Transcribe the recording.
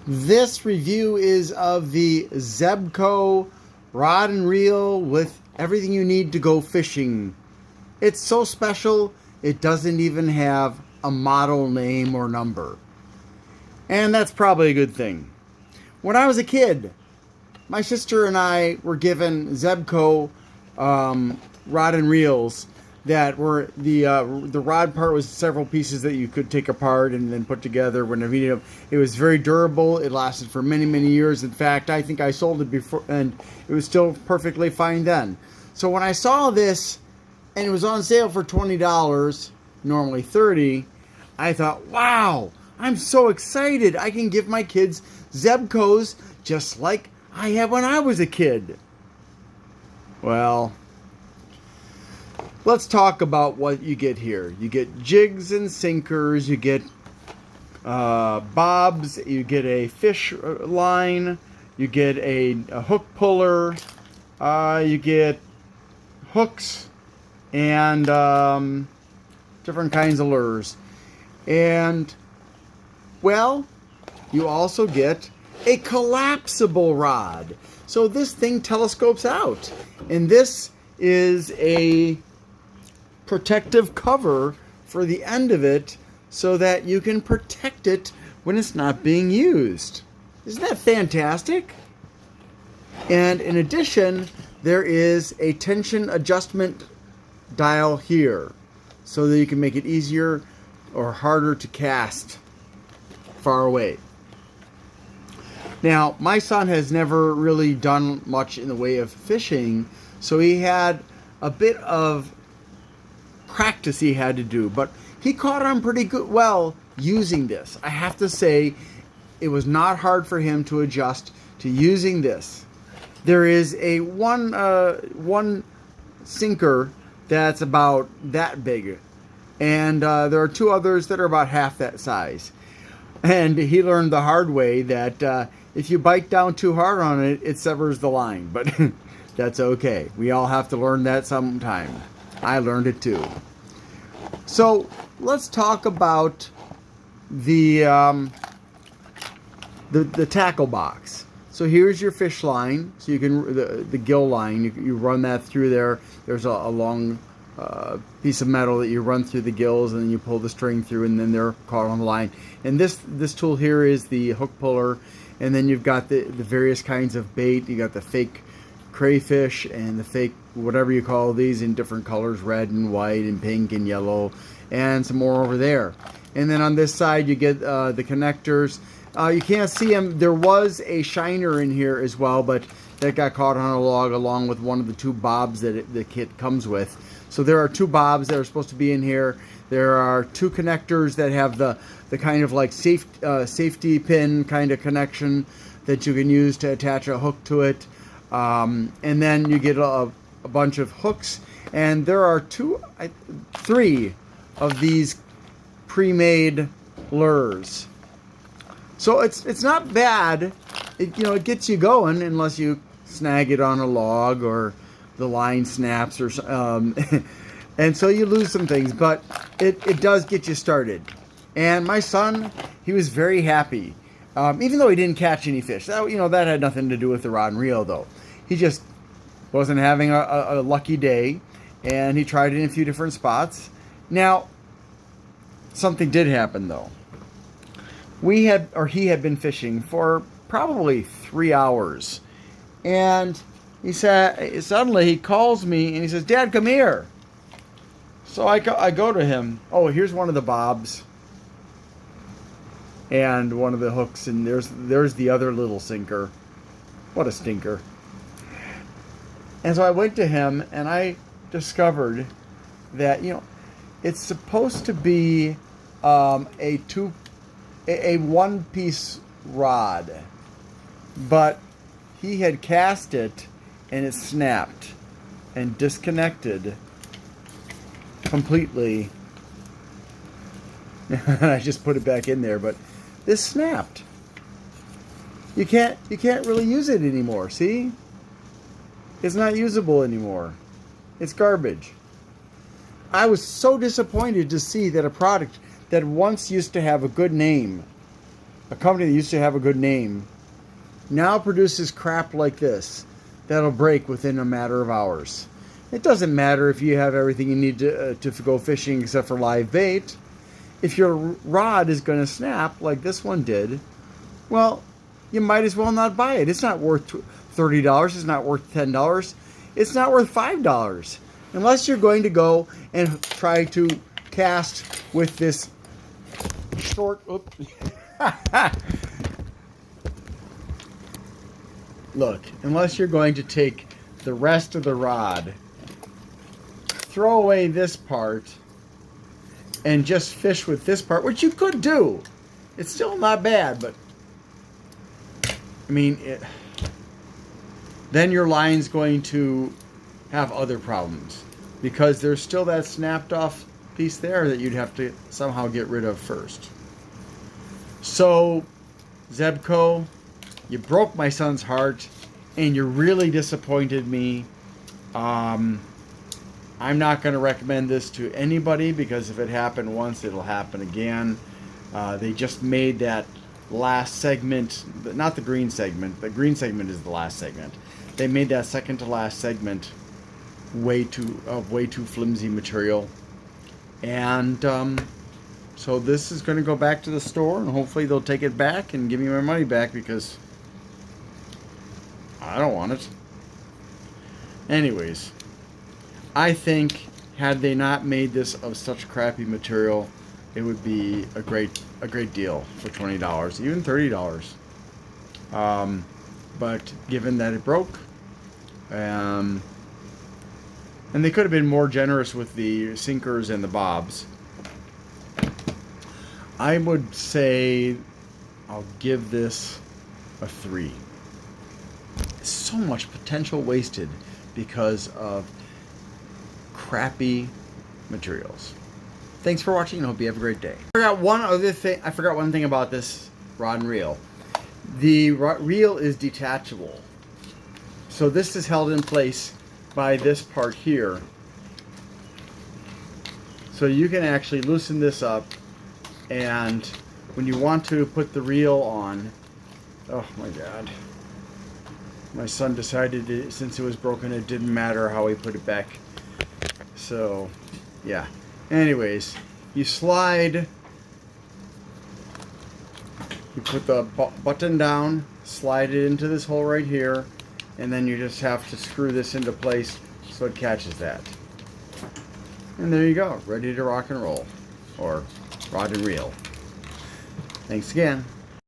This review is of the Zebco rod and reel with everything you need to go fishing. It's so special, it doesn't even have a model name or number. And that's probably a good thing. When I was a kid, my sister and I were given Zebco rod and reels that were the rod part was several pieces that you could take apart and then put together whenever you needed them. It was very durable. It lasted for many years. In fact, I think I sold it before and it was still perfectly fine then. So when I saw this and it was on sale for $20, normally $30, I thought, wow, I'm so excited. I can give my kids Zebcos just like I had when I was a kid. Well, let's talk about what you get here. You get jigs and sinkers, you get bobs, you get a fish line, you get a hook puller, you get hooks, and different kinds of lures. And, well, you also get a collapsible rod. So this thing telescopes out. And this is a protective cover for the end of it so that you can protect it when it's not being used. Isn't that fantastic? And in addition, there is a tension adjustment dial here so that you can make it easier or harder to cast far away. Now, my son has never really done much in the way of fishing, so he had a bit of practice he had to do, but he caught on pretty well using this. I have to say, it was not hard for him to adjust to using this. There is a one sinker that's about that big, and there are two others that are about half that size. And he learned the hard way that if you bite down too hard on it, it severs the line. But that's okay. We all have to learn that sometime. I learned it too. So let's talk about the tackle box. So here's your fish line. So you can the gill line. You run that through there. There's a long piece of metal that you run through the gills, and then you pull the string through, and then they're caught on the line. And this tool here is the hook puller, and then you've got the various kinds of bait. You got the fake crayfish and the fake whatever you call these in different colors, red and white and pink and yellow, and some more over there. And then on this side you get the connectors. You can't see them. There was a shiner in here as well, but that got caught on a log along with one of the two bobs that the kit comes with. So there are two bobs that are supposed to be in here. There are two connectors that have the kind of like safety pin kind of connection that you can use to attach a hook to it. And then you get a bunch of hooks. And there are three of these pre-made lures. So it's not bad. It gets you going unless you snag it on a log or the line snaps or and so you lose some things, but it does get you started. And my son, he was very happy, even though he didn't catch any fish. That had nothing to do with the rod and reel, though. He just wasn't having a lucky day, and he tried it in a few different spots. Now, something did happen though. He had been fishing for probably 3 hours, and he said, suddenly he calls me and he says, "Dad, come here." So I go to him. Oh, here's one of the bobs and one of the hooks, and there's the other little sinker. What a stinker. And so I went to him and I discovered that it's supposed to be a one-piece rod, but he had cast it and it snapped and disconnected completely. I just put it back in there, but this snapped. You can't really use it anymore. See? It's not usable anymore. It's garbage. I was so disappointed to see that a product that once used to have a good name a company that used to have a good name, now produces crap like this that'll break within a matter of hours. It doesn't matter if you have everything you need to go fishing except for live bait. If your rod is going to snap like this one did, well, you might as well not buy it. It's not worth $30. It's not worth $10. It's not worth $5. Unless you're going to go and try to cast with this short... Look, unless you're going to take the rest of the rod, throw away this part, and just fish with this part, which you could do. It's still not bad, but I mean, then your line's going to have other problems because there's still that snapped off piece there that you'd have to somehow get rid of first. So, Zebco, you broke my son's heart and you really disappointed me. I'm not going to recommend this to anybody because if it happened once, it'll happen again. They just made that last segment, not the green segment. The green segment is the last segment. They made that second to last segment way too flimsy material, and so this is going to go back to the store, and hopefully they'll take it back and give me my money back because I don't want it. Anyways, I think had they not made this of such crappy material, it would be a great deal for $20, even $30. But given that it broke, and they could have been more generous with the sinkers and the bobs, I would say I'll give this a 3. So much potential wasted because of crappy materials. Thanks for watching and hope you have a great day. I forgot one thing about this rod and reel. The reel is detachable. So this is held in place by this part here. So you can actually loosen this up, and when you want to put the reel on, oh my God. My son decided since it was broken it didn't matter how he put it back. So, yeah. Anyways, you slide, you put the button down, slide it into this hole right here, and then you just have to screw this into place so it catches that. And there you go, ready to rock and roll, or rod and reel. Thanks again.